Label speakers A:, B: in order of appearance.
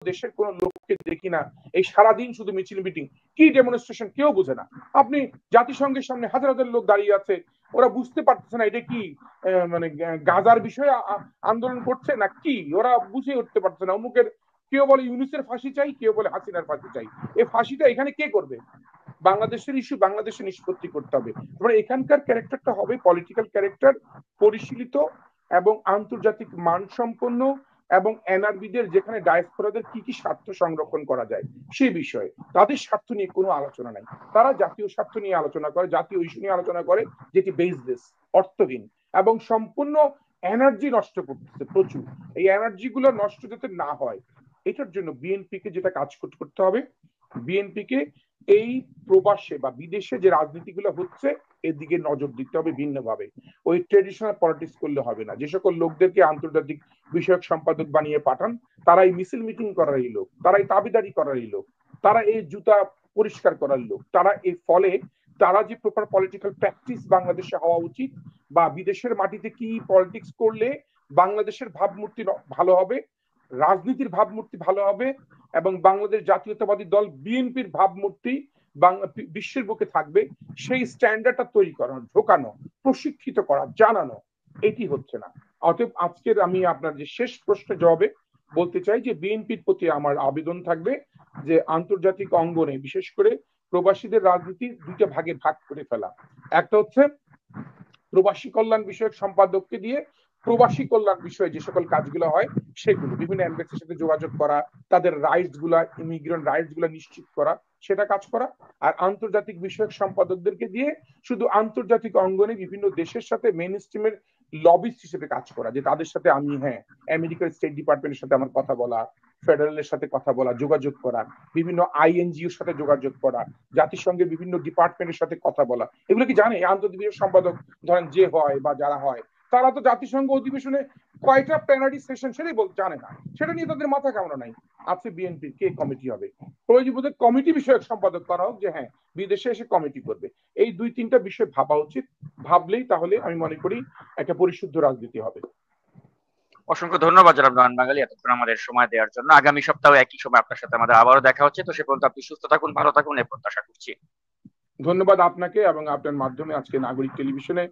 A: দেশের কোন লোককে দেখি না এই সারাদিন শুধু মিছিল মিটিং, কি ডেমনস্ট্রেশন কেউ বোঝে না। আপনি জাতিসংঘের সামনে হাজার হাজার লোক দাঁড়িয়ে আছে, ওরা বুঝতে পারতেছে না এটা কি মানে গাজার বিষয়ে আন্দোলন করছে না কি, ওরা বুঝে উঠতে পারছে না। অমুকের কেউ বলে ইউনুসের ফাঁসি চাই, কেউ বলে হাসিনার ফাঁসি চাই। এই ফাঁসিটা এখানে কে করবে? বাংলাদেশের ইস্যু বাংলাদেশে নিষ্পত্তি করতে হবে। এবার এখানকার ক্যারেক্টারটা হবে পলিটিক্যাল ক্যারেক্টার, পরিশীলিত এবং আন্তর্জাতিক মানসম্পন্ন, এবং এনআরবিদের যেখানে ডায়াসপোরাদের কি কি স্বার্থ সংরক্ষণ করা যায় সেই বিষয়ে। তাদের স্বার্থ নিয়ে কোনো আলোচনা নাই, তারা জাতীয় স্বার্থ নিয়ে আলোচনা করে, জাতীয় ইস্যু নিয়ে আলোচনা করে, যেটি বেসলেস, অর্থহীন এবং সম্পূর্ণ এনার্জি নষ্ট করতেছে প্রচুর। এই এনার্জি গুলো নষ্ট যাতে না হয় এটার জন্য বিএনপি কে যেটা কাজ করতে হবে, বিএনপি কে এই প্রবাসে বা বিদেশে যে রাজনীতিগুলো হচ্ছে এদিকে নজর দিতে হবে ভিন্নভাবে। ওই ট্রেডিশনাল পলিটিক্স করলে হবে না। যে সকল লোকদেরকে আন্তর্জাতিক বিষয়ক সম্পাদক বানিয়ে পাঠান, তারাই মিছিল মিটিং করারই লোক, তারাই দাবিদারি করারই লোক, তারা এই জুতা পরিষ্কার করার লোক, তারা এই ফলে তারা যে প্রপার পলিটিক্যাল প্র্যাকটিস বাংলাদেশে হওয়া উচিত বা বিদেশের মাটিতে কি পলিটিক্স করলে বাংলাদেশের ভাবমূর্তি ভালো হবে, রাজনীতির ভাবমূর্তি ভালো হবে এবং বাংলাদেশ জাতীয়তাবাদী দল বিএনপির ভাবমূর্তি বিশ্বের বুকে থাকবে, সেই স্ট্যান্ডার্ডটা তৈরি করা, ঢোকানো, প্রশিক্ষিত করা, জানানো, এটি হচ্ছে না। অতএব আজকের আমি আপনার যে শেষ প্রশ্নের জবাবে বলতে চাই যে বিএনপির প্রতি আমার আবেদন থাকবে যে আন্তর্জাতিক অঙ্গনে বিশেষ করে প্রবাসীদের রাজনীতি দুইটা ভাগে ভাগ করে ফেলা। একটা হচ্ছে প্রবাসী কল্যাণ বিষয়ক সম্পাদককে দিয়ে প্রবাসী কল্যাণ বিষয়ে যে সকল কাজগুলো হয় সেগুলো বিভিন্ন এমবেসির সাথে যোগাযোগ করা, তাদের রাইটস গুলা, ইমিগ্রেন্ট রাইটস গুলা নিশ্চিত করা, সেটা কাজ করা। আর আন্তর্জাতিক বিষয়ক সম্পাদকদেরকে দিয়ে শুধু আন্তর্জাতিক অঙ্গনে বিভিন্ন দেশের সাথে মেইন স্ট্রিমের লবিস্ট হিসেবে কাজ করা, যে তাদের সাথে আমি আমেরিকার স্টেট ডিপার্টমেন্টের সাথে আমার কথা বলা, ফেডারেলের সাথে কথা বলা, যোগাযোগ করা, বিভিন্ন আইএনজিওর সাথে যোগাযোগ করা, জাতিসংঘের বিভিন্ন ডিপার্টমেন্টের সাথে কথা বলা। এগুলো কি জানে আন্তর্জাতিক বিষয়ক সম্পাদক ধরেন যে হয় বা যারা হয়, তারা তো জাতিসংঘ অধিবেশনে কয়টা প্ল্যানারি সেশন সেটাই জানে না, সেটা নিয়ে তাদের মাথা কামড়া নাই। আজকে বিএনপির কে কমিটি হবে, প্রয়োজনীয় কমিটি বিষয়ক সম্পাদক করা হোক, যে বিদেশে এসে কমিটি করবে। এই দুই তিনটা বিষয় ভাবা উচিত, ভাবলেই তাহলে আমি মনে করি একটা পরিশুদ্ধ রাজনীতি হবে।
B: অসংখ্য ধন্যবাদ জনাব নয়ন বাঙালি এতক্ষণ আমাদের সময় দেওয়ার জন্য। আগামী সপ্তাহে একই সময় আপনার সাথে আমাদের আবারও দেখা হচ্ছে। তো সে পর্যন্ত আপনি সুস্থ থাকুন, ভালো থাকুন, এই প্রত্যাশা করছি।
A: ধন্যবাদ আপনাকে এবং আপনার মাধ্যমে আজকে নাগরিক টেলিভিশনে